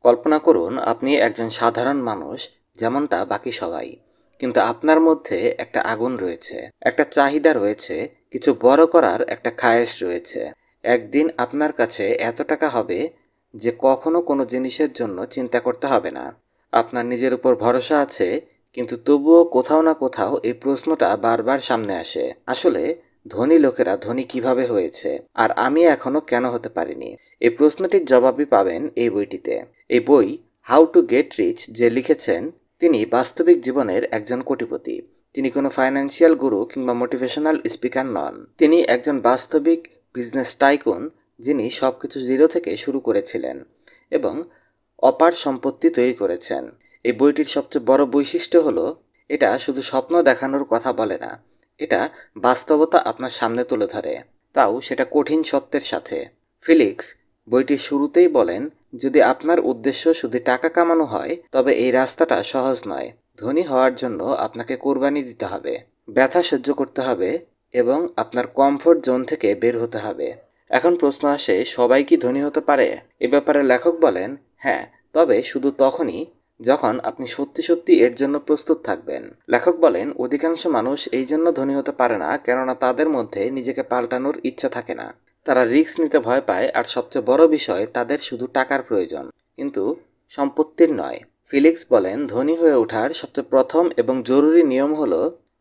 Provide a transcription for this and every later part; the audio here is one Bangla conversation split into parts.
কল্পনা করুন আপনি একজন সাধারণ মানুষ, যেমনটা বাকি সবাই। কিন্তু আপনার মধ্যে একটা আগুন রয়েছে, একটা চাহিদা রয়েছে, কিছু বড় করার একটা খায়েশ রয়েছে। একদিন আপনার কাছে এত টাকা হবে যে কখনো কোনো জিনিসের জন্য চিন্তা করতে হবে না। আপনার নিজের উপর ভরসা আছে, কিন্তু তবুও কোথাও না কোথাও এই প্রশ্নটা বারবার সামনে আসে, আসলে ধনী লোকেরা ধনী কিভাবে হয়েছে, আর আমি এখনো কেন হতে পারিনি? এই প্রশ্নটির জবাবই পাবেন এই বইটিতে। এই বই হাউ টু গেট রিচ যে লিখেছেন, তিনি বাস্তবিক জীবনের একজন কোটিপতি। তিনি কোনো ফাইন্যান্সিয়াল গুরু কিংবা মোটিভেশনাল স্পিকার নন। তিনি একজন বাস্তবিক বিজনেস টাইকুন, যিনি সবকিছু জিরো থেকে শুরু করেছিলেন এবং অপার সম্পত্তি তৈরি করেছেন। এই বইটির সবচেয়ে বড় বৈশিষ্ট্য হলো এটা শুধু স্বপ্ন দেখানোর কথা বলে না, এটা বাস্তবতা আপনার সামনে তুলে ধরে, তাও সেটা কঠিন সত্যের সাথে। ফিলিক্স বইটির শুরুতেই বলেন, যদি আপনার উদ্দেশ্য শুধু টাকা কামানো হয় তবে এই রাস্তাটা সহজ নয়। ধনী হওয়ার জন্য আপনাকে কোরবানি দিতে হবে, ব্যথা সহ্য করতে হবে এবং আপনার কমফোর্ট জোন থেকে বের হতে হবে। এখন প্রশ্ন আসে, সবাই কি ধনী হতে পারে? এ ব্যাপারে লেখক বলেন, হ্যাঁ, তবে শুধু তখনই যখন আপনি সত্যি সত্যি এর জন্য প্রস্তুত থাকবেন। লেখক বলেন, অধিকাংশ মানুষ এই জন্য ধনী হতে পারে না কেননা তাদের মধ্যে নিজেকে পাল্টানোর ইচ্ছা থাকে না। তারা রিস্ক নিতে ভয় পায়, আর সবচেয়ে বড় বিষয়, তাদের শুধু টাকার প্রয়োজন, কিন্তু সম্পত্তির নয়। ফিলিক্স বলেন, ধনী হয়ে ওঠার সবচেয়ে প্রথম এবং জরুরি নিয়ম হলো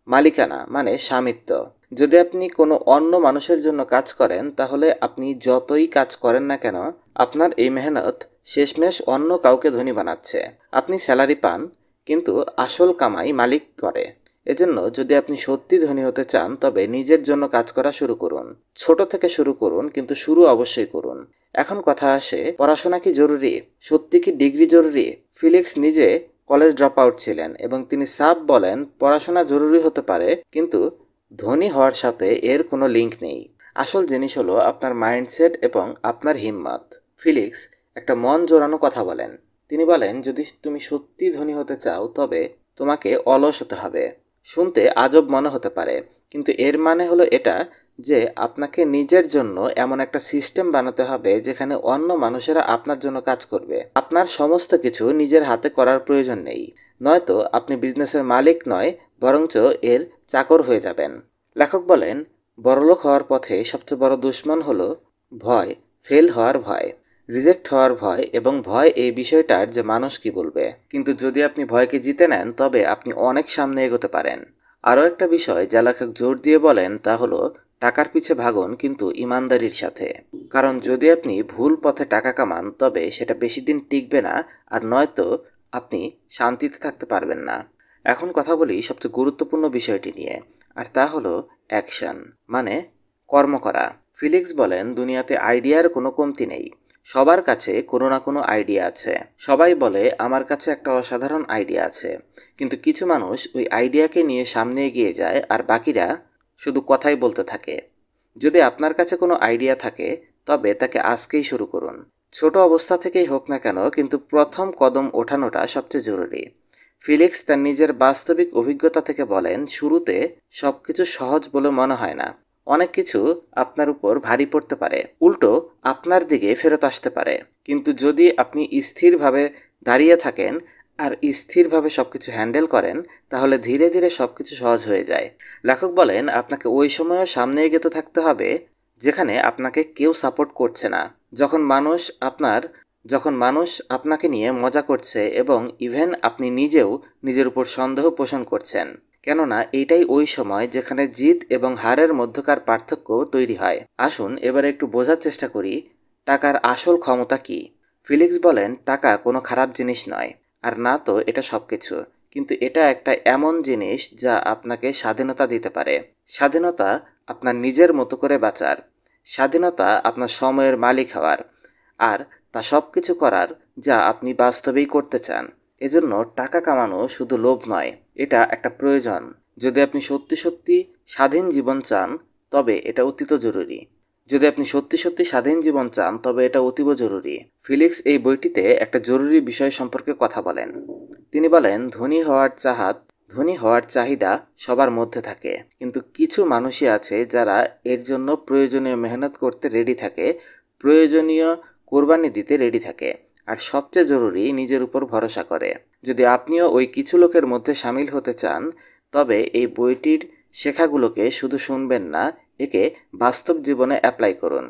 মালিকানা, মানে স্বামিত্ব। যদি আপনি কোনো অন্য মানুষের জন্য কাজ করেন, তাহলে আপনি যতই কাজ করেন না কেন, আপনার এই মেহনত শেষমেশ অন্য কাউকে ধনী বানাচ্ছে। আপনি স্যালারি পান, কিন্তু আসল কামাই মালিক করে। এজন্য যদি আপনি সত্যি ধনী হতে চান, তবে নিজের জন্য কাজ করা শুরু করুন। ছোট থেকে শুরু করুন, কিন্তু শুরু অবশ্যই করুন। এখন কথা আসে, পড়াশোনা কি জরুরি? সত্যি কি ডিগ্রি জরুরি? ফিলিক্স নিজে কলেজ ড্রপ আউট ছিলেন এবং তিনি সাফ বলেন, পড়াশোনা জরুরি হতে পারে, কিন্তু ধনী হওয়ার সাথে এর কোনো লিঙ্ক নেই। আসল জিনিস হলো আপনার মাইন্ডসেট এবং আপনার হিম্মত। ফিলিক্স একটা মন জোড়ানো কথা বলেন। তিনি বলেন, যদি তুমি সত্যি ধনী হতে চাও, তবে তোমাকে অলস হতে হবে। শুনতে আজব মনে হতে পারে, কিন্তু এর মানে হলো এটা যে আপনাকে নিজের জন্য এমন একটা সিস্টেম বানাতে হবে যেখানে অন্য মানুষেরা আপনার জন্য কাজ করবে। আপনার সমস্ত কিছু নিজের হাতে করার প্রয়োজন নেই, নয়তো আপনি বিজনেসের মালিক নয়, বরঞ্চ এর চাকর হয়ে যাবেন। লেখক বলেন, বড়লোক হওয়ার পথে সবচেয়ে বড় দুশ্মন হলো ভয়, ফেল হওয়ার ভয়, রিজেক্ট হওয়ার ভয়, এবং ভয় এই বিষয়টার যে মানুষ কি বলবে। কিন্তু যদি আপনি ভয়কে জিতে নেন, তবে আপনি অনেক সামনে এগোতে পারেন। আরও একটা বিষয় যা লেখক জোর দিয়ে বলেন, তা হলো টাকার পিছে ভাগুন, কিন্তু ইমানদারির সাথে। কারণ যদি আপনি ভুল পথে টাকা কামান, তবে সেটা বেশি দিন টিকবে না, আর নয়তো আপনি শান্তিতে থাকতে পারবেন না। এখন কথা বলি সবচেয়ে গুরুত্বপূর্ণ বিষয়টি নিয়ে, আর তা হলো অ্যাকশন, মানে কর্ম করা। ফিলিক্স বলেন, দুনিয়াতে আইডিয়ার কোনো কমতি নেই। সবার কাছে কোনো না কোনো আইডিয়া আছে। সবাই বলে, আমার কাছে একটা অসাধারণ আইডিয়া আছে, কিন্তু কিছু মানুষ ওই আইডিয়াকে নিয়ে সামনে এগিয়ে যায়, আর বাকিরা শুধু কথাই বলতে থাকে। যদি আপনার কাছে কোনো আইডিয়া থাকে, তবে তাকে আজকেই শুরু করুন। ছোট অবস্থা থেকেই হোক না কেন, কিন্তু প্রথম কদম ওঠানোটা সবচেয়ে জরুরি। ফিলিক্স তার নিজের বাস্তবিক অভিজ্ঞতা থেকে বলেন, শুরুতে সবকিছু সহজ বলে মনে হয় না। অনেক কিছু আপনার উপর ভারী পড়তে পারে, উল্টো আপনার দিকে ফেরত আসতে পারে। কিন্তু যদি আপনি স্থিরভাবে দাঁড়িয়ে থাকেন আর স্থিরভাবে সবকিছু হ্যান্ডেল করেন, তাহলে ধীরে ধীরে সবকিছু সহজ হয়ে যায়। লেখক বলেন, আপনাকে ওই সময়ও সামনে এগোতে থাকতে হবে যেখানে আপনাকে কেউ সাপোর্ট করছে না। যখন মানুষ আপনাকে নিয়ে মজা করছে এবং ইভেন আপনি নিজেও নিজের উপর সন্দেহ পোষণ করছেন। কেননা এইটাই ওই সময় যেখানে জিত এবং হারের মধ্যকার পার্থক্য তৈরি হয়। আসুন এবারে একটু বোঝার চেষ্টা করি টাকার আসল ক্ষমতা কি। ফিলিক্স বলেন, টাকা কোনো খারাপ জিনিস নয়, আর না তো এটা সবকিছু, কিন্তু এটা একটা এমন জিনিস যা আপনাকে স্বাধীনতা দিতে পারে। স্বাধীনতা আপনার নিজের মতো করে বাঁচার, স্বাধীনতা আপনার সময়ের মালিক হওয়ার, আর তা সব কিছু করার যা আপনি বাস্তবেই করতে চান। এজন্য টাকা কামানো শুধু লোভ নয়, এটা একটা প্রয়োজন। যদি আপনি সত্যি সত্যি স্বাধীন জীবন চান, তবে এটা অতীব জরুরি। অতীব জরুরি। ফিলিক্স এই বইটিতে একটা জরুরি বিষয় সম্পর্কে কথা বলেন। তিনি বলেন, ধনী হওয়ার চাহিদা সবার মধ্যে থাকে, কিন্তু কিছু মানুষই আছে যারা এর জন্য প্রয়োজনীয় মেহনত করতে রেডি থাকে, প্রয়োজনীয় কোরবানি দিতে রেডি থাকে। আর সবচেয়ে জরুরি নিজের উপর ভরসা করে। যদি আপনিও ওই কিছু লোকের মধ্যে সামিল হতে চান, তবে এই বইটির শেখাগুলোকে শুধু শুনবেন না, একে বাস্তব জীবনে অ্যাপ্লাই করুন।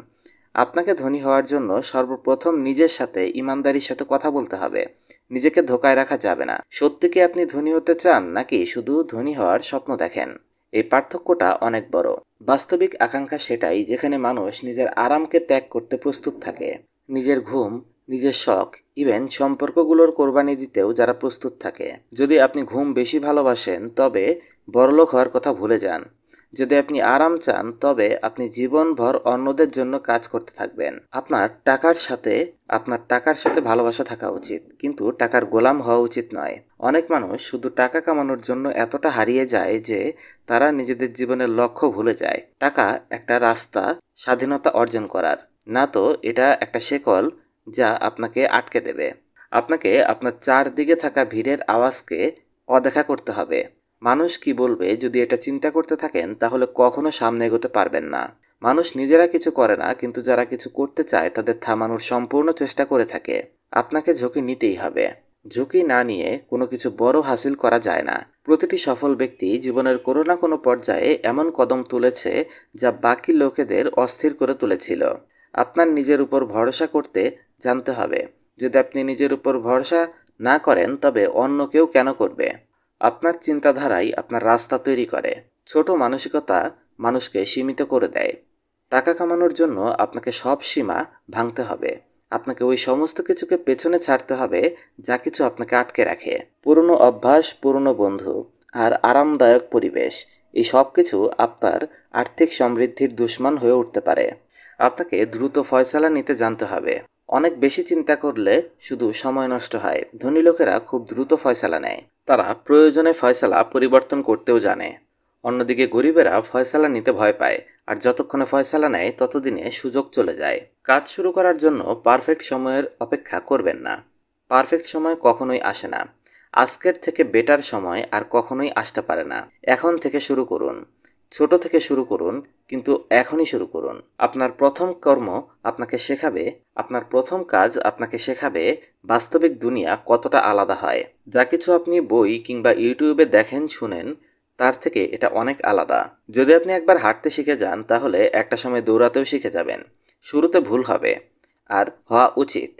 আপনাকে ধনী হওয়ার জন্য সর্বপ্রথম নিজের সাথে ইমানদারির সাথে কথা বলতে হবে। নিজেকে ধোকায় রাখা যাবে না। সত্যি কি আপনি ধনী হতে চান, নাকি শুধু ধনী হওয়ার স্বপ্ন দেখেন? এই পার্থক্যটা অনেক বড়। বাস্তবিক আকাঙ্ক্ষা সেটাই যেখানে মানুষ নিজের আরামকে ত্যাগ করতে প্রস্তুত থাকে, নিজের ঘুম, নিজের শখ, ইভেন সম্পর্কগুলোর কোরবানি দিতেও যারা প্রস্তুত থাকে। যদি আপনি ঘুম বেশি ভালোবাসেন, তবে বড়লোক হওয়ার কথা ভুলে যান। যদি আপনি আরাম চান, তবে আপনি জীবনভর অন্যদের জন্য কাজ করতে থাকবেন। আপনার টাকার সাথে ভালোবাসা থাকা উচিত, কিন্তু টাকার গোলাম হওয়া উচিত নয়। অনেক মানুষ শুধু টাকা কামানোর জন্য এতটা হারিয়ে যায় যে তারা নিজেদের জীবনের লক্ষ্য ভুলে যায়। টাকা একটা রাস্তা স্বাধীনতা অর্জন করার, না তো এটা একটা শেকল যা আপনাকে আটকে দেবে। আপনাকে আপনার চারদিকে থাকা ভিড়ের আওয়াজকে অদেখা করতে হবে। মানুষ কি বলবে যদি এটা চিন্তা করতে থাকেন, তাহলে কখনো সামনে এগোতে পারবেন না। মানুষ নিজেরা কিছু করে না, কিন্তু যারা কিছু করতে চায় তাদের থামানোর সম্পূর্ণ চেষ্টা করে থাকে। আপনাকে ঝুঁকি নিতেই হবে। ঝুঁকি না নিয়ে কোনো কিছু বড় হাসিল করা যায় না। প্রতিটি সফল ব্যক্তি জীবনের কোনো না কোনো পর্যায়ে এমন কদম তুলেছে যা বাকি লোকেদের অস্থির করে তুলেছিল। আপনার নিজের উপর ভরসা করতে জানতে হবে। যদি আপনি নিজের উপর ভরসা না করেন, তবে অন্য কেউ কেন করবে? আপনার চিন্তাধারাই আপনার রাস্তা তৈরি করে। ছোট মানসিকতা মানুষকে সীমিত করে দেয়। টাকা কামানোর জন্য আপনাকে সব সীমা ভাঙতে হবে। আপনাকে ওই সমস্ত কিছুকে পেছনে ছাড়তে হবে যা কিছু আপনাকে আটকে রাখে। পুরনো অভ্যাস, পুরনো বন্ধু আর আরামদায়ক পরিবেশ, এই সব কিছু আপনার আর্থিক সমৃদ্ধির দুশমন হয়ে উঠতে পারে। আপনাকে দ্রুত ফয়সালা নিতে জানতে হবে। অনেক বেশি চিন্তা করলে শুধু সময় নষ্ট হয়। ধনী লোকেরা খুব দ্রুত ফয়সালা নেয়। তারা প্রয়োজনে ফয়সালা পরিবর্তন করতেও জানে। অন্যদিকে গরিবেরা ফয়সালা নিতে ভয় পায়, আর যতক্ষণে ফয়সালা নেয় ততদিনে সুযোগ চলে যায়। কাজ শুরু করার জন্য পারফেক্ট সময়ের অপেক্ষা করবেন না। পারফেক্ট সময় কখনোই আসে না। আজকের থেকে বেটার সময় আর কখনোই আসতে পারে না। এখন থেকে শুরু করুন। ছোট থেকে শুরু করুন, কিন্তু এখনই শুরু করুন। আপনার প্রথম কাজ আপনাকে শেখাবে বাস্তবিক দুনিয়া কতটা আলাদা হয়। যা কিছু আপনি বই কিংবা ইউটিউবে দেখেন, শুনেন, তার থেকে এটা অনেক আলাদা। যদি আপনি একবার হাঁটতে শিখে যান, তাহলে একটা সময় দৌড়াতেও শিখে যাবেন। শুরুতে ভুল হবে, আর হওয়া উচিত,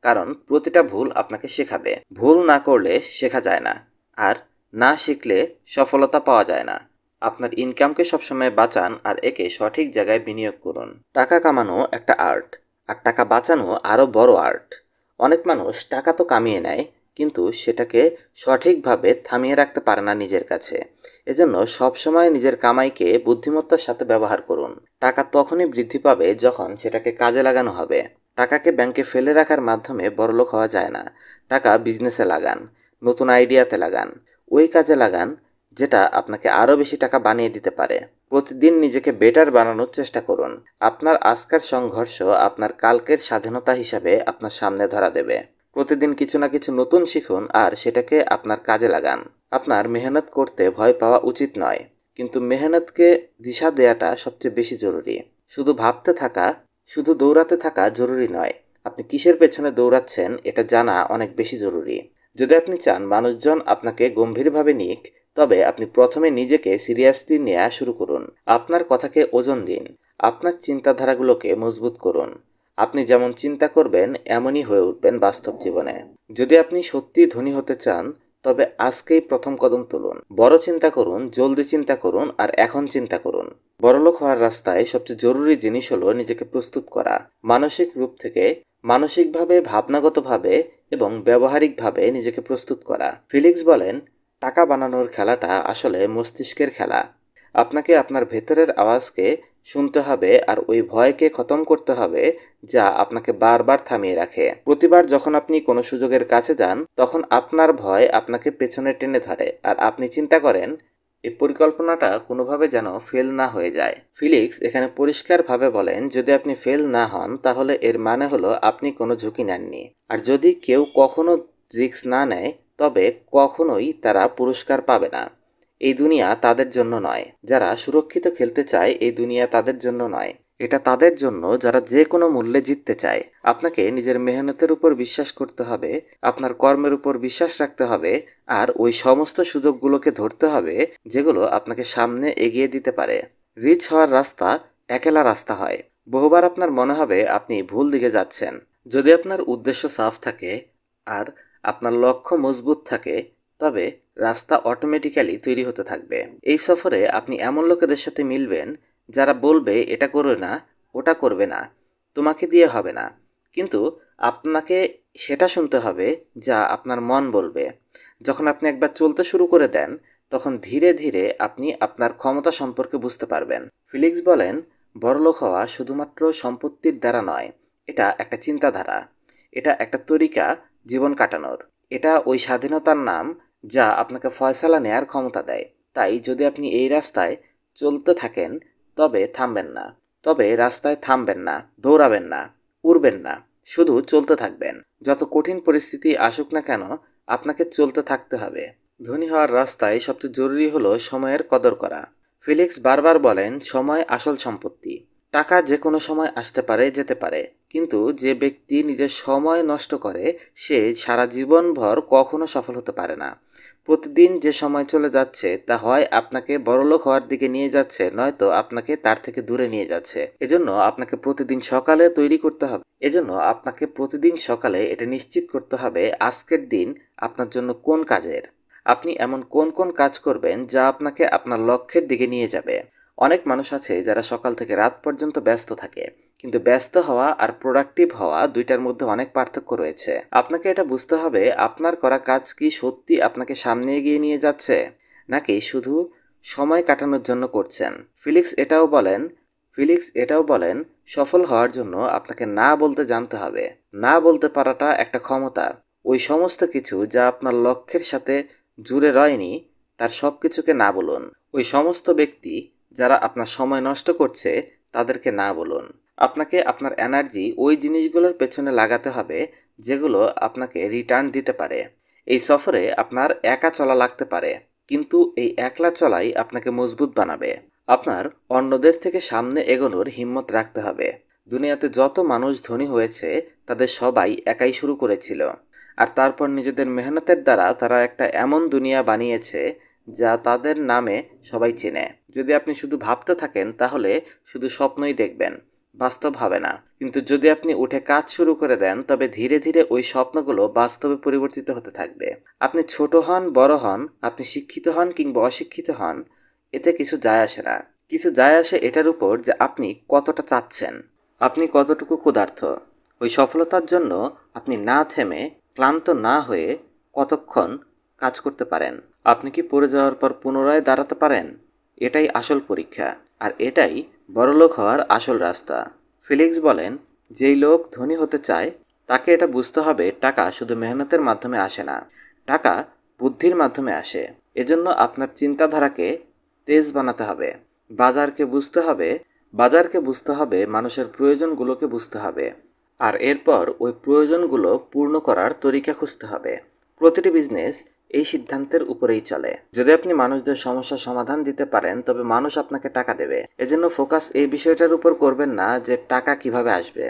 কারণ প্রতিটা ভুল আপনাকে শেখাবে। ভুল না করলে শেখা যায় না, আর না শিখলে সফলতা পাওয়া যায় না। আপনার ইনকামকে সবসময় বাঁচান আর একে সঠিক জায়গায় বিনিয়োগ করুন। টাকা কামানো একটা আর্ট, আর টাকা বাঁচানো আরও বড় আর্ট। অনেক মানুষ টাকা তো কামিয়ে নেয়, কিন্তু সেটাকে সঠিকভাবে থামিয়ে রাখতে পারে না নিজের কাছে। এজন্য সবসময় নিজের কামাইকে বুদ্ধিমত্তার সাথে ব্যবহার করুন। টাকা তখনই বৃদ্ধি পাবে যখন সেটাকে কাজে লাগানো হবে। টাকাকে ব্যাংকে ফেলে রাখার মাধ্যমে বড়লোক হওয়া যায় না। টাকা বিজনেসে লাগান, নতুন আইডিয়াতে লাগান, ওই কাজে লাগান যেটা আপনাকে আরও বেশি টাকা বানিয়ে দিতে পারে। প্রতিদিন নিজেকে বেটার বানানোর চেষ্টা করুন। আপনার আজকের সংঘর্ষ আপনার কালকের স্বাধীনতা হিসাবে আপনার সামনে ধরা দেবে। প্রতিদিন কিছু না কিছু নতুন শিখুন আর সেটাকে আপনার কাজে লাগান। আপনার মেহনত করতে ভয় পাওয়া উচিত নয়, কিন্তু মেহনতকে দিশা দেওয়াটা সবচেয়ে বেশি জরুরি। শুধু দৌড়াতে থাকা জরুরি নয়। আপনি কিসের পেছনে দৌড়াচ্ছেন এটা জানা অনেক বেশি জরুরি। যদি আপনি চান মানুষজন আপনাকে গম্ভীরভাবে নিক, তবে আপনি প্রথমে নিজেকে সিরিয়াসলি নেওয়া শুরু করুন। আপনার কথাকে ওজন দিন। আপনার চিন্তাধারাগুলোকে মজবুত করুন। আপনি যেমন চিন্তা করবেন, এমনই হয়ে উঠবেন বাস্তব জীবনে। যদি আপনি সত্যি ধনী হতে চান, তবে আজকেই প্রথম কদম তুলুন। বড় চিন্তা করুন, জলদি চিন্তা করুন, আর এখন চিন্তা করুন। বড়লোক হওয়ার রাস্তায় সবচেয়ে জরুরি জিনিস হলো নিজেকে প্রস্তুত করা। মানসিক রূপ থেকে, মানসিকভাবে, ভাবনাগতভাবে এবং ব্যবহারিকভাবে নিজেকে প্রস্তুত করা। ফিলিক্স বলেন, টাকা বানানোর খেলাটা আসলে মস্তিষ্কের খেলা। আপনাকে আপনার ভেতরের আওয়াজকে শুনতে হবে আর ওই ভয়কে খতম করতে হবে যা আপনাকে বারবার থামিয়ে রাখে। প্রতিবার যখন আপনি কোনো সুযোগের কাছে যান, তখন আপনার ভয় আপনাকে পেছনে টেনে ধরে আর আপনি চিন্তা করেন এই পরিকল্পনাটা কোনোভাবে যেন ফেল না হয়ে যায়। ফিলিক্স এখানে পরিষ্কারভাবে বলেন, যদি আপনি ফেল না হন, তাহলে এর মানে হলো আপনি কোনো ঝুঁকি নেননি। আর যদি কেউ কখনো রিস্ক না নেয়, তবে কখনোই তারা পুরস্কার পাবে না। এই দুনিয়া তাদের জন্য নয়। যারা সুরক্ষিত খেলতে চায়, এই দুনিয়া তাদের জন্য নয়। এটা তাদের জন্য যারা যে কোনো মূল্যে জিততে চায়। আপনাকে নিজের মেহনতের উপর বিশ্বাস করতে হবে, আপনার কর্মের উপর বিশ্বাস রাখতে হবে, আর ওই সমস্ত সুযোগগুলোকে ধরতে হবে যেগুলো আপনাকে সামনে এগিয়ে দিতে পারে। রিচ হওয়ার রাস্তা একেলা রাস্তা হয়। বহুবার আপনার মনে হবে আপনি ভুল দিকে যাচ্ছেন। যদি আপনার উদ্দেশ্য সাফ থাকে আর আপনার লক্ষ্য মজবুত থাকে, তবে রাস্তা অটোমেটিক্যালি তৈরি হতে থাকবে। এই সফরে আপনি এমন লোকেদের সাথে মিলবেন যারা বলবে এটা করবে না, ওটা করবে না, তোমাকে দিয়ে হবে না, কিন্তু আপনাকে সেটা শুনতে হবে যা আপনার মন বলবে। যখন আপনি একবার চলতে শুরু করে দেন, তখন ধীরে ধীরে আপনি আপনার ক্ষমতা সম্পর্কে বুঝতে পারবেন। ফিলিক্স বলেন, বড়লোক হওয়া শুধুমাত্র সম্পত্তির দ্বারা নয়, এটা একটা চিন্তাধারা, এটা একটা তরিকা জীবন কাটানোর। এটা ওই স্বাধীনতার নাম যা আপনাকে ফয়সালা নেয়ার ক্ষমতা দেয়। তাই যদি আপনি এই রাস্তায় চলতে থাকেন, তবে রাস্তায় থামবেন না, দৌড়াবেন না, উড়বেন না, শুধু চলতে থাকবেন। যত কঠিন পরিস্থিতি আসুক না কেন, আপনাকে চলতে থাকতে হবে। ধনী হওয়ার রাস্তায় সবচেয়ে জরুরি হলো সময়ের কদর করা। ফিলিক্স বারবার বলেন, সময় আসল সম্পত্তি। টাকা যে কোনো সময় আসতে পারে, যেতে পারে, কিন্তু যে ব্যক্তি নিজের সময় নষ্ট করে সে সারা জীবনভর কখনো সফল হতে পারে না। প্রতিদিন যে সময় চলে যাচ্ছে তা হয় আপনাকে বড়লোক হওয়ার দিকে নিয়ে যাচ্ছে, নয়তো আপনাকে তার থেকে দূরে নিয়ে যাচ্ছে। এজন্য আপনাকে প্রতিদিন সকালে এটা নিশ্চিত করতে হবে আজকের দিন আপনার জন্য কোন কাজের। আপনি এমন কোন কোন কাজ করবেন যা আপনাকে আপনার লক্ষ্যের দিকে নিয়ে যাবে। অনেক মানুষ আছে যারা সকাল থেকে রাত পর্যন্ত ব্যস্ত থাকে, কিন্তু ব্যস্ত হওয়া আর প্রোডাক্টিভ হওয়া দুইটার মধ্যে অনেক পার্থক্য রয়েছে। আপনাকে এটা বুঝতে হবে আপনার করা কাজ কি সত্যি আপনাকে সামনে এগিয়ে নিয়ে যাচ্ছে, নাকি শুধু সময় কাটানোর জন্য করছেন। ফিলিক্স এটাও বলেন, সফল হওয়ার জন্য আপনাকে না বলতে জানতে হবে। না বলতে পারাটা একটা ক্ষমতা। ওই সমস্ত কিছু যা আপনার লক্ষ্যের সাথে জুড়ে রয়নি, তার সব কিছুকে না বলুন। ওই সমস্ত ব্যক্তি যারা আপনার সময় নষ্ট করছে, তাদেরকে না বলুন। আপনাকে আপনার এনার্জি ওই জিনিসগুলোর পেছনে লাগাতে হবে যেগুলো আপনাকে রিটার্ন দিতে পারে। এই সফরে আপনার একা চলা লাগতে পারে, কিন্তু এই একলা চলাই আপনাকে মজবুত বানাবে। আপনার অন্যদের থেকে সামনে এগোনোর হিম্মত রাখতে হবে। দুনিয়াতে যত মানুষ ধনী হয়েছে তাদের সবাই একাই শুরু করেছিল, আর তারপর নিজেদের মেহনতের দ্বারা তারা একটা এমন দুনিয়া বানিয়েছে যা তাদের নামে সবাই চেনে। যদি আপনি শুধু ভাবতে থাকেন তাহলে শুধু স্বপ্নই দেখবেন, বাস্তব হবে না। কিন্তু যদি আপনি উঠে কাজ শুরু করে দেন, তবে ধীরে ধীরে ওই স্বপ্নগুলো বাস্তবে পরিবর্তিত হতে থাকবে। আপনি ছোট হন, বড় হন, আপনি শিক্ষিত হন কিংবা অশিক্ষিত হন, এতে কিছু যায় আসে না। কিছু যায় আসে এটার উপর যে আপনি কতটা চাচ্ছেন, আপনি কতটুকু ক্ষুধার্ত। ওই সফলতার জন্য আপনি না থেমে, ক্লান্ত না হয়ে কতক্ষণ কাজ করতে পারেন। আপনি কি পড়ে যাওয়ার পর পুনরায় দাঁড়াতে পারেন? এটাই আসল পরীক্ষা, আর এটাই বড়লোক হওয়ার আসল রাস্তা। ফিলিক্স বলেন, যেই লোক ধনী হতে চায় তাকে এটা বুঝতে হবে টাকা শুধু মেহনতের মাধ্যমে আসে না, টাকা বুদ্ধির মাধ্যমে আসে। এজন্য আপনার চিন্তাধারাকে তেজ বানাতে হবে। বাজারকে বুঝতে হবে, মানুষের প্রয়োজনগুলোকে বুঝতে হবে, আর এরপর ওই প্রয়োজনগুলো পূর্ণ করার তরিকা খুঁজতে হবে। প্রতিটি বিজনেস এই সিদ্ধান্তের উপরেই চলে। যদি আপনি মানুষদের সমস্যার সমাধান দিতে পারেন, তবে মানুষ আপনাকে টাকা দেবে। এজন্য ফোকাস এই বিষয়টার উপর করবেন না যে টাকা কিভাবে আসবে,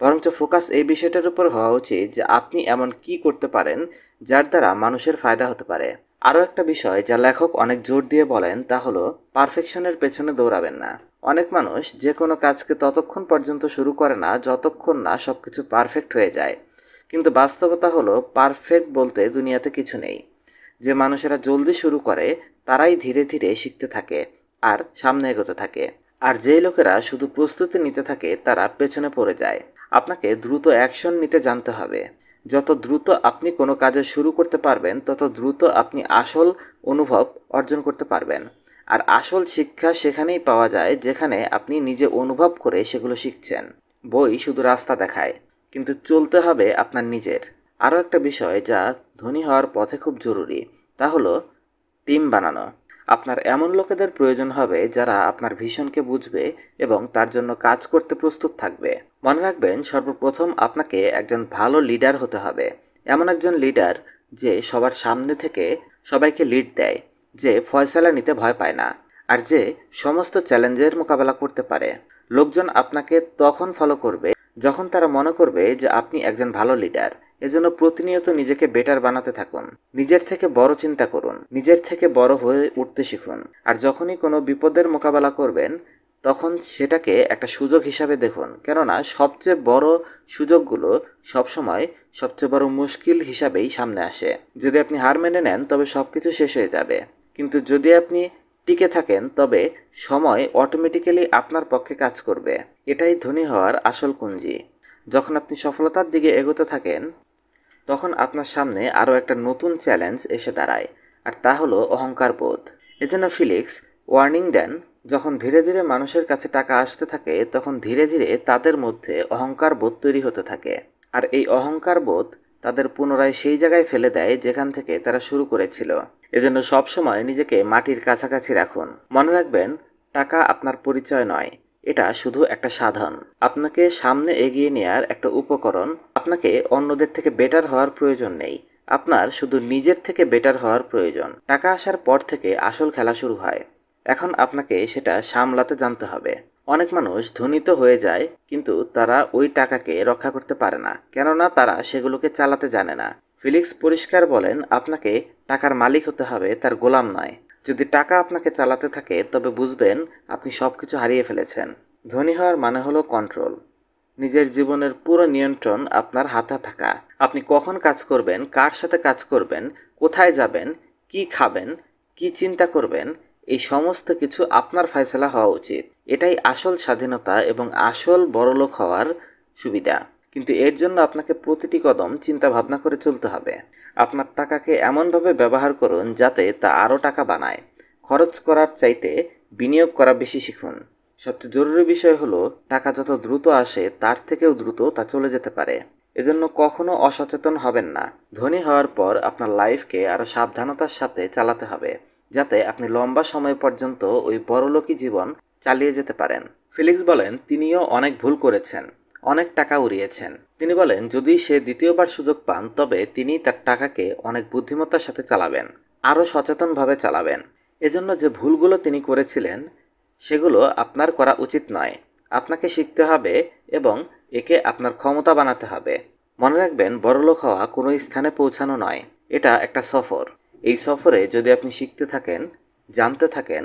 বরঞ্চ ফোকাস এই বিষয়টার উপর হওয়া উচিত যে আপনি এমন কি করতে পারেন যার দ্বারা মানুষের ফায়দা হতে পারে। আরও একটা বিষয় যা লেখক অনেক জোর দিয়ে বলেন তা হলো পারফেকশনের পেছনে দৌড়াবেন না। অনেক মানুষ যে কোনো কাজকে ততক্ষণ পর্যন্ত শুরু করে না যতক্ষণ না সবকিছু পারফেক্ট হয়ে যায়, কিন্তু বাস্তবতা হলো পারফেক্ট বলতে দুনিয়াতে কিছু নেই। যে মানুষেরা জলদি শুরু করে তারাই ধীরে ধীরে শিখতে থাকে আর সামনে এগোতে থাকে, আর যেই লোকেরা শুধু প্রস্তুতি নিতে থাকে তারা পেছনে পড়ে যায়। আপনাকে দ্রুত অ্যাকশন নিতে জানতে হবে। যত দ্রুত আপনি কোনো কাজে শুরু করতে পারবেন, তত দ্রুত আপনি আসল অনুভব অর্জন করতে পারবেন। আর আসল শিক্ষা সেখানেই পাওয়া যায় যেখানে আপনি নিজে অনুভব করে সেগুলো শিখছেন। বই শুধু রাস্তা দেখায়, কিন্তু চলতে হবে আপনার নিজের। আরও একটা বিষয় যা ধনী হওয়ার পথে খুব জরুরি, তা হলো টিম বানানো। আপনার এমন লোকেদের প্রয়োজন হবে যারা আপনার ভিশনকে বুঝবে এবং তার জন্য কাজ করতে প্রস্তুত থাকবে। মনে রাখবেন, সর্বপ্রথম আপনাকে একজন ভালো লিডার হতে হবে। এমন একজন লিডার যে সবার সামনে থেকে সবাইকে লিড দেয়, যে ফয়সালা নিতে ভয় পায় না, আর যে সমস্ত চ্যালেঞ্জের মোকাবেলা করতে পারে। লোকজন আপনাকে তখন ফলো করবে যখন তারা মনে করবে যে আপনি একজন ভালো লিডার। এজন্য প্রতিনিয়ত নিজেকে বেটার বানাতে থাকুন, নিজের থেকে বড় চিন্তা করুন, নিজের থেকে বড় হয়ে উঠতে শিখুন। আর যখনই কোনো বিপদের মোকাবেলা করবেন তখন সেটাকে একটা সুযোগ হিসাবে দেখুন, কেননা সবচেয়ে বড় সুযোগগুলো সবসময় সবচেয়ে বড় মুশকিল হিসাবেই সামনে আসে। যদি আপনি হার মেনে নেন তবে সব কিছু শেষ হয়ে যাবে, কিন্তু যদি আপনি টিকে থাকেন তবে সময় অটোমেটিক্যালি আপনার পক্ষে কাজ করবে। এটাই ধনী হওয়ার আসল কুঞ্জি। যখন আপনি সফলতার দিকে এগোতে থাকেন তখন আপনার সামনে আরও একটা নতুন চ্যালেঞ্জ এসে দাঁড়ায়, আর তা হলো অহংকার বোধ। এজন্য ফিলিক্স ওয়ার্নিং দেন, যখন ধীরে ধীরে মানুষের কাছে টাকা আসতে থাকে তখন ধীরে ধীরে তাদের মধ্যে অহংকার বোধ তৈরি হতে থাকে, আর এই অহংকার বোধ তাদের পুনরায় সেই জায়গায় ফেলে দেয় যেখান থেকে তারা শুরু করেছিল। এজন্য সবসময় নিজেকে মাটির কাছাকাছি রাখুন। মনে রাখবেন, টাকা আপনার পরিচয় নয়, এটা শুধু একটা সাধন, আপনাকে সামনে এগিয়ে নেওয়ার একটা উপকরণ। আপনাকে অন্যদের থেকে বেটার হওয়ার প্রয়োজন নেই, আপনার শুধু নিজের থেকে বেটার হওয়ার প্রয়োজন। টাকা আসার পর থেকে আসল খেলা শুরু হয়, এখন আপনাকে সেটা সামলাতে জানতে হবে। অনেক মানুষ ধনী তো হয়ে যায়, কিন্তু তারা ওই টাকাকে রক্ষা করতে পারে না, কেননা তারা সেগুলোকে চালাতে জানে না। ফিলিক্স পরিষ্কার বলেন, আপনাকে টাকার মালিক হতে হবে, তার গোলাম নয়। যদি টাকা আপনাকে চালাতে থাকে তবে বুঝবেন আপনি সবকিছু হারিয়ে ফেলেছেন। ধনী হওয়ার মানে হলো কন্ট্রোল, নিজের জীবনের পুরো নিয়ন্ত্রণ আপনার হাতে থাকা। আপনি কখন কাজ করবেন, কার সাথে কাজ করবেন, কোথায় যাবেন, কি খাবেন, কি চিন্তা করবেন, এই সমস্ত কিছু আপনার ফয়সালা হওয়া উচিত। এটাই আসল স্বাধীনতা এবং আসল বড়লোক হওয়ার সুবিধা। কিন্তু এর জন্য আপনাকে প্রতিটি কদম চিন্তা ভাবনা করে চলতে হবে। আপনার টাকাকে এমনভাবে ব্যবহার করুন যাতে তা আরও টাকা বানায়। খরচ করার চাইতে বিনিয়োগ করা বেশি শিখুন। সবচেয়ে জরুরি বিষয় হলো, টাকা যত দ্রুত আসে তার থেকেও দ্রুত তা চলে যেতে পারে। এজন্য কখনো অসচেতন হবেন না। ধনী হওয়ার পর আপনার লাইফকে আরও সাবধানতার সাথে চালাতে হবে, যাতে আপনি লম্বা সময় পর্যন্ত ওই বড়লোকি জীবন চালিয়ে যেতে পারেন। ফিলিক্স বলেন, তিনিও অনেক ভুল করেছেন, অনেক টাকা উড়িয়েছেন। তিনি বলেন, যদি সে দ্বিতীয়বার সুযোগ পান তবে তিনি তার টাকাকে অনেক বুদ্ধিমত্তার সাথে চালাবেন, আরও সচেতনভাবে চালাবেন। এজন্য যে ভুলগুলো তিনি করেছিলেন সেগুলো আপনার করা উচিত নয়। আপনাকে শিখতে হবে এবং একে আপনার ক্ষমতা বানাতে হবে। মনে রাখবেন, বড়লোক হওয়া কোনো স্থানে পৌঁছানো নয়, এটা একটা সফর। এই সফরে যদি আপনি শিখতে থাকেন, জানতে থাকেন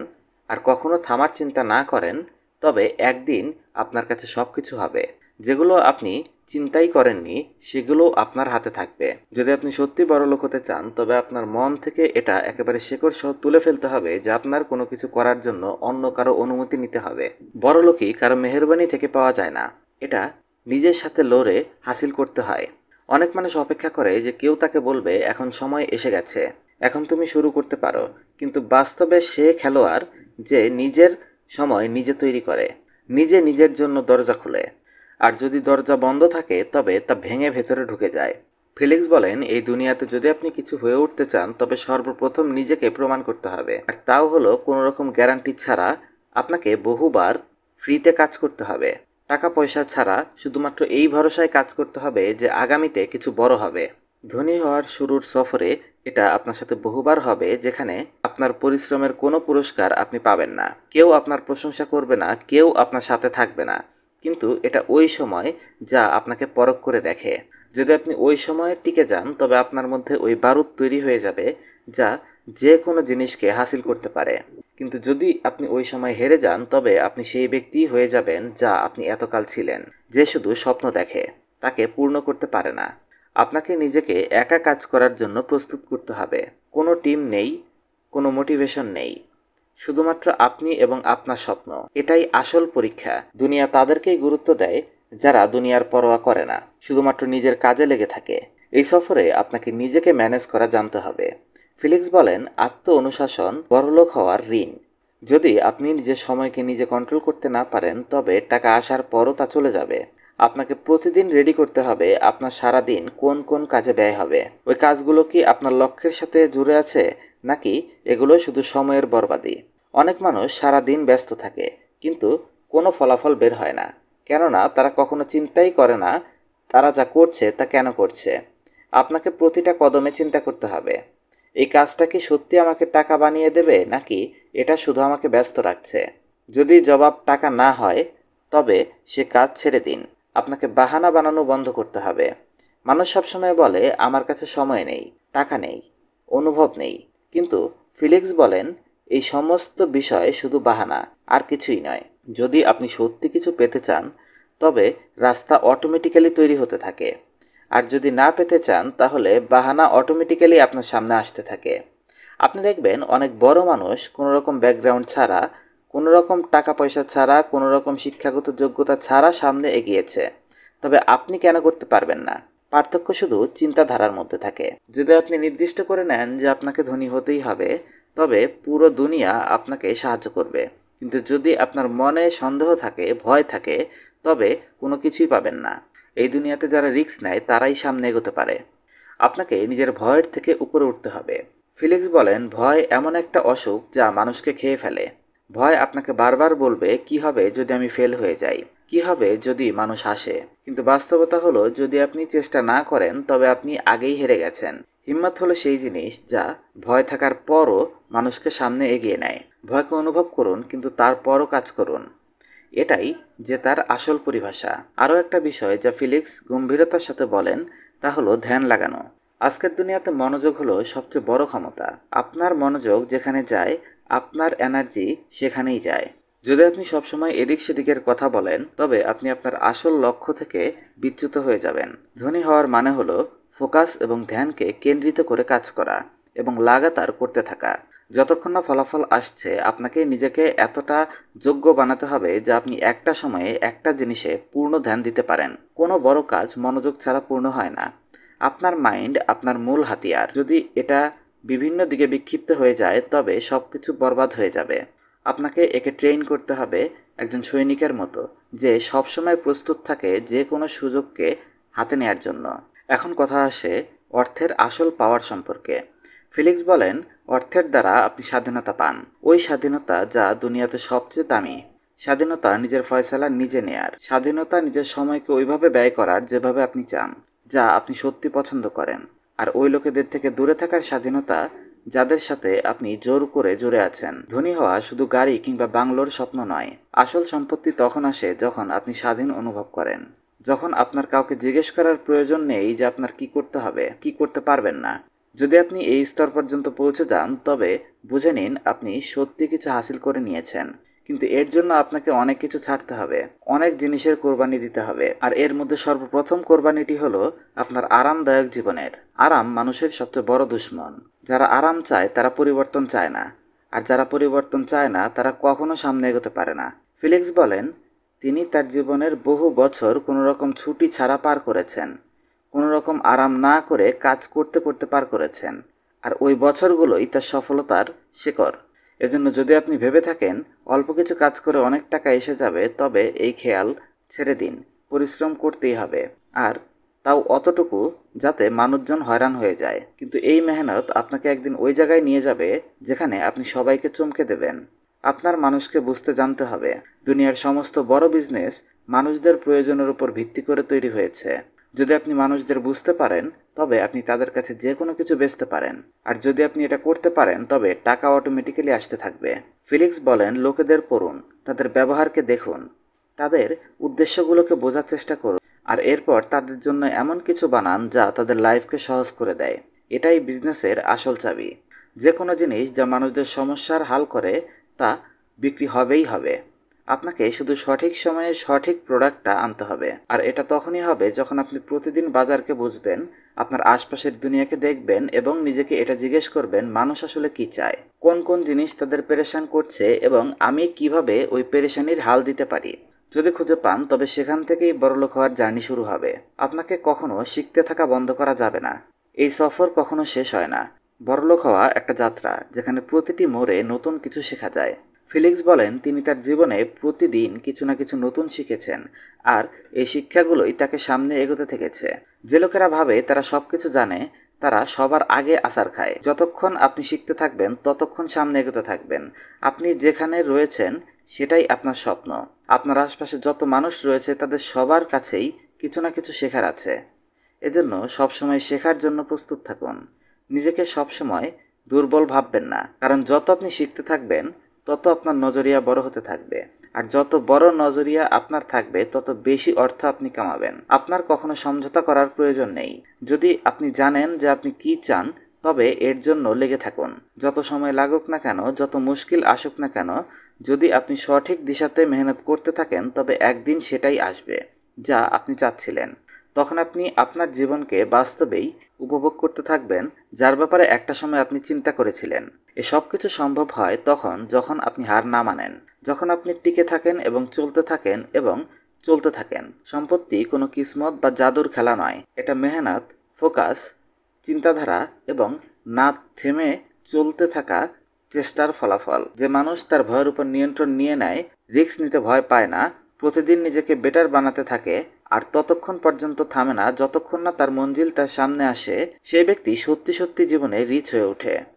আর কখনো থামার চিন্তা না করেন, তবে একদিন আপনার কাছে সব কিছু হবে। যেগুলো আপনি চিন্তাই করেননি সেগুলো আপনার হাতে থাকবে। যদি আপনি সত্যি বড়লোক হতে চান তবে আপনার মন থেকে এটা একেবারে শেকড় সহ তুলে ফেলতে হবে যে আপনার কোনো কিছু করার জন্য অন্য কারো অনুমতি নিতে হবে। বড়লোকই কারো মেহেরবানি থেকে পাওয়া যায় না, এটা নিজের সাথে লড়ে হাসিল করতে হয়। অনেক মানুষ অপেক্ষা করে যে কেউ তাকে বলবে এখন সময় এসে গেছে, এখন তুমি শুরু করতে পারো। কিন্তু বাস্তবে সে খেলোয়াড় যে নিজের সময় নিজে তৈরি করে, নিজে নিজের জন্য দরজা খুলে। আর যদি দরজা বন্ধ থাকে তবে তা ভেঙে ভেতরে ঢুকে যায়। ফিলিক্স বলেন, এই দুনিয়াতে যদি আপনি কিছু হয়ে উঠতে চান তবে সর্বপ্রথম নিজেকে প্রমাণ করতে হবে, আর তাও হলো কোনো রকম গ্যারান্টি ছাড়া। আপনাকে বহুবার ফ্রিতে কাজ করতে হবে, টাকা পয়সা ছাড়া, শুধুমাত্র এই ভরসায় কাজ করতে হবে যে আগামীতে কিছু বড় হবে। ধনী হওয়ার শুরুর সফরে এটা আপনার সাথে বহুবার হবে, যেখানে আপনার পরিশ্রমের কোনো পুরস্কার আপনি পাবেন না, কেউ আপনার প্রশংসা করবে না, কেউ আপনার সাথে থাকবে না। কিন্তু এটা ওই সময় যা আপনাকে পরখ করে দেখে। যদি আপনি ওই সময়ে টিকে যান তবে আপনার মধ্যে ওই বারুদ তৈরি হয়ে যাবে যা যে কোনো জিনিসকে হাসিল করতে পারে। কিন্তু যদি আপনি ওই সময় হেরে যান তবে আপনি সেই ব্যক্তিই হয়ে যাবেন যা আপনি এতকাল ছিলেন, যে শুধু স্বপ্ন দেখে, তাকে পূর্ণ করতে পারে না। আপনাকে নিজেকে একা কাজ করার জন্য প্রস্তুত করতে হবে। কোনো টিম নেই, কোনো মোটিভেশন নেই, শুধুমাত্র আপনি এবং আপনার স্বপ্ন। এটাই আসল পরীক্ষা। দুনিয়া তাদেরকেই গুরুত্ব দেয় যারা দুনিয়ার পরোয়া করে না, শুধুমাত্র নিজের কাজে লেগে থাকে। এই সফরে আপনাকে নিজেকে ম্যানেজ করা জানতে হবে। ফিলিক্স বলেন, আত্ম অনুশাসন বড়লোক হওয়ার ঋণ। যদি আপনি নিজের সময়কে নিজে কন্ট্রোল করতে না পারেন তবে টাকা আসার পরও তা চলে যাবে। আপনাকে প্রতিদিন রেডি করতে হবে আপনার সারা দিন কোন কোন কাজে ব্যয় হবে। ওই কাজগুলো কি আপনার লক্ষ্যের সাথে জুড়ে আছে, নাকি এগুলো শুধু সময়ের বরবাদি? অনেক মানুষ সারা দিন ব্যস্ত থাকে কিন্তু কোনো ফলাফল বের হয় না, কেননা তারা কখনো চিন্তাই করে না তারা যা করছে তা কেন করছে। আপনাকে প্রতিটা কদমে চিন্তা করতে হবে, এই কাজটা কি সত্যি আমাকে টাকা বানিয়ে দেবে, নাকি এটা শুধু আমাকে ব্যস্ত রাখছে? যদি জবাব টাকা না হয় তবে সে কাজ ছেড়ে দিন। আপনাকে বাহানা বানানো বন্ধ করতে হবে। মানুষ সবসময় বলে আমার কাছে সময় নেই, টাকা নেই, অনুভব নেই। কিন্তু ফিলিক্স বলেন এই সমস্ত বিষয় শুধু বাহানা, আর কিছুই নয়। যদি আপনি সত্যি কিছু পেতে চান তবে রাস্তা অটোমেটিক্যালি তৈরি হতে থাকে। আর যদি না পেতে চান তাহলে বাহানা অটোমেটিক্যালি আপনার সামনে আসতে থাকে। আপনি দেখবেন অনেক বড় মানুষ কোনো রকম ব্যাকগ্রাউন্ড ছাড়া, কোনো রকম টাকা পয়সা ছাড়া, কোনো রকম শিক্ষাগত যোগ্যতা ছাড়া সামনে এগিয়েছে। তবে আপনি কেন করতে পারবেন না? পার্থক্য শুধু চিন্তাধারার মধ্যে থাকে। যদি আপনি নির্দিষ্ট করে নেন যে আপনাকে ধনী হতেই হবে, তবে পুরো দুনিয়া আপনাকে সাহায্য করবে। কিন্তু যদি আপনার মনে সন্দেহ থাকে, ভয় থাকে, তবে কোনো কিছুই পাবেন না। এই দুনিয়াতে যারা রিস্ক নেয় তারাই সামনে এগোতে পারে। আপনাকে নিজের ভয়ের থেকে উপরে উঠতে হবে। ফিলিক্স বলেন ভয় এমন একটা অসুখ যা মানুষকে খেয়ে ফেলে। ভয় আপনাকে বারবার বলবে কি হবে যদি আমি ফেল হয়ে যাই, কি হবে যদি মানুষ হাসে। কিন্তু বাস্তবতা হলো যদি আপনি চেষ্টা না করেন তবে আপনি আগেই হেরে গেছেন। হিম্মত হলো সেই জিনিস যা ভয় থাকার পরও মানুষকে সামনে এগিয়ে নেয়। ভয়কে অনুভব করুন কিন্তু তারপরও কাজ করুন। এটাই জেতার আসল পরিভাষা। আরও একটা বিষয় যা ফিলিক্স গম্ভীরতার সাথে বলেন তা হলো ধ্যান লাগানো। আজকের দুনিয়াতে মনোযোগ হলো সবচেয়ে বড় ক্ষমতা। আপনার মনোযোগ যেখানে যায় আপনার এনার্জি সেখানেই যায়। যদি আপনি সবসময় এদিক সেদিকের কথা বলেন তবে আপনি আপনার আসল লক্ষ্য থেকে বিচ্যুত হয়ে যাবেন। ধনী হওয়ার মানে হলো ফোকাস এবং ধ্যানকে কেন্দ্রিত করে কাজ করা এবং লাগাতার করতে থাকা। যতক্ষণ না ফলাফল আসছে আপনাকে নিজেকে এতটা যোগ্য বানাতে হবে যে আপনি একটা সময়ে একটা জিনিসে পূর্ণ ধ্যান দিতে পারেন। কোনো বড় কাজ মনোযোগ ছাড়া পূর্ণ হয় না। আপনার মাইন্ড আপনার মূল হাতিয়ার। যদি এটা বিভিন্ন দিকে বিক্ষিপ্ত হয়ে যায় তবে সব কিছু বরবাদ হয়ে যাবে। আপনাকে একে ট্রেন করতে হবে একজন সৈনিকের মতো, যে সবসময় প্রস্তুত থাকে যে কোনো সুযোগকে হাতে নেয়ার জন্য। এখন কথা আসে অর্থের আসল পাওয়ার সম্পর্কে। ফিলিক্স বলেন অর্থের দ্বারা আপনি স্বাধীনতা পান, ওই স্বাধীনতা যা দুনিয়াতে সবচেয়ে দামি। স্বাধীনতা নিজের ফয়সালা নিজে নেয়ার, স্বাধীনতা নিজের সময়কে ওইভাবে ব্যয় করার যেভাবে আপনি চান, যা আপনি সত্যি পছন্দ করেন। আর ওই লোকেদের থেকে দূরে থাকার স্বাধীনতা যাদের সাথে আপনি জোর করে জুড়ে আছেন। ধনী হওয়া শুধু গাড়ি কিংবা বাংলোর স্বপ্ন নয়। আসল সম্পত্তি তখন আসে যখন আপনি স্বাধীন অনুভব করেন, যখন আপনার কাউকে জিজ্ঞেস করার প্রয়োজন নেই যে আপনার কি করতে হবে, কি করতে পারবেন না। যদি আপনি এই স্তর পর্যন্ত পৌঁছে যান তবে বুঝে নিন আপনি সত্যি কিছু হাসিল করে নিয়েছেন। কিন্তু এর জন্য আপনাকে অনেক কিছু ছাড়তে হবে, অনেক জিনিসের কোরবানি দিতে হবে। আর এর মধ্যে সর্বপ্রথম কোরবানিটি হলো আপনার আরামদায়ক জীবনের। আরাম মানুষের সবচেয়ে বড় দুশমন। যারা আরাম চায় তারা পরিবর্তন চায় না, আর যারা পরিবর্তন চায় না তারা কখনো সামনে এগোতে পারে না। ফিলিক্স বলেন তিনি তার জীবনের বহু বছর কোনো রকম ছুটি ছাড়া পার করেছেন, কোনো রকম আরাম না করে কাজ করতে করতে পার করেছেন। আর ওই বছরগুলোই তার সফলতার শিকড়। এজন্য যদি আপনি ভেবে থাকেন অল্প কিছু কাজ করে অনেক টাকা এসে যাবে তবে এই খেয়াল ছেড়ে দিন। পরিশ্রম করতেই হবে, আর তাও অতটুকু যাতে মানুষজন হয়রান হয়ে যায়। কিন্তু এই মেহনত আপনাকে একদিন ওই জায়গায় নিয়ে যাবে যেখানে আপনি সবাইকে চমকে দেবেন। আপনার মানুষকে বুঝতে জানতে হবে। দুনিয়ার সমস্ত বড় বিজনেস মানুষদের প্রয়োজনের উপর ভিত্তি করে তৈরি হয়েছে। যদি আপনি মানুষদের বুঝতে পারেন তবে আপনি তাদের কাছে যে কোনো কিছু বেচতে পারেন। আর যদি আপনি এটা করতে পারেন তবে টাকা অটোমেটিক্যালি আসতে থাকবে। ফিলিক্স বলেন লোকেদের পড়ুন, তাদের ব্যবহারকে দেখুন, তাদের উদ্দেশ্যগুলোকে বোঝার চেষ্টা করুন, আর এরপর তাদের জন্য এমন কিছু বানান যা তাদের লাইফকে সহজ করে দেয়। এটাই বিজনেসের আসল চাবি। যে কোনো জিনিস যা মানুষদের সমস্যার হাল করে তা বিক্রি হবেই হবে। আপনাকে শুধু সঠিক সময়ে সঠিক প্রোডাক্টটা আনতে হবে। আর এটা তখনই হবে যখন আপনি প্রতিদিন বাজারকে বুঝবেন, আপনার আশপাশের দুনিয়াকে দেখবেন এবং নিজেকে এটা জিজ্ঞেস করবেন মানুষ আসলে কি চায়, কোন কোন জিনিস তাদের পেরেশান করছে এবং আমি কিভাবে ওই পেরেশানির হাল দিতে পারি। যদি খুঁজে পান তবে সেখান থেকেই বড়লোক হওয়ার জার্নি শুরু হবে। আপনাকে কখনো শিখতে থাকা বন্ধ করা যাবে না। এই সফর কখনো শেষ হয় না। বড়লোক হওয়া একটা যাত্রা যেখানে প্রতিটি মোড়ে নতুন কিছু শেখা যায়। ফিলিক্স বলেন তিনি তার জীবনে প্রতিদিন কিছু না কিছু নতুন শিখেছেন, আর এই শিক্ষাগুলোই তাকে সামনে এগোতে থেকেছে। যে লোকেরা ভাবে তারা সব কিছু জানে তারা সবার আগে আছাড় খায়। যতক্ষণ আপনি শিখতে থাকবেন ততক্ষণ সামনে এগোতে থাকবেন। আপনি যেখানে রয়েছেন সেটাই আপনার স্বপ্ন। আপনার আশপাশে যত মানুষ রয়েছে তাদের সবার কাছেই কিছু না কিছু শেখার আছে। এজন্য সবসময় শেখার জন্য প্রস্তুত থাকুন। নিজেকে সবসময় দুর্বল ভাববেন না, কারণ যত আপনি শিখতে থাকবেন তত আপনার নজরিয়া বড় হতে থাকবে। আর যত বড় নজরিয়া আপনার থাকবে তত বেশি অর্থ আপনি কামাবেন। আপনার কখনো সমঝোতা করার প্রয়োজন নেই। যদি আপনি জানেন যে আপনি কি চান, তবে এর জন্য লেগে থাকুন। যত সময় লাগুক না কেন, যত মুশকিল আসুক না কেন, যদি আপনি সঠিক দিশাতে মেহনত করতে থাকেন তবে একদিন সেটাই আসবে যা আপনি চাচ্ছিলেন। তখন আপনি আপনার জীবনকে বাস্তবেই উপভোগ করতে থাকবেন, যার ব্যাপারে একটা সময় আপনি চিন্তা করেছিলেন। এ সব কিছু সম্ভব হয় যখন আপনি হার না মানেন, যখন আপনি টিকে থাকেন এবং চলতে থাকেন। সম্পত্তি কোনো কিসমত বা জাদুর খেলা নয়, এটা মেহনত, ফোকাস, চিন্তাধারা এবং না থেমে চলতে থাকা চেষ্টার ফলাফল। যে মানুষ তার ভয়ের উপর নিয়ন্ত্রণ নিয়ে নেয়, রিস্ক নিতে ভয় পায় না, প্রতিদিন নিজেকে বেটার বানাতে থাকে আর ততক্ষণ পর্যন্ত থামে না যতক্ষণ না তার মঞ্জিল তার সামনে আসে, সেই ব্যক্তি সত্যি সত্যি জীবনে রিচ হয়ে ওঠে।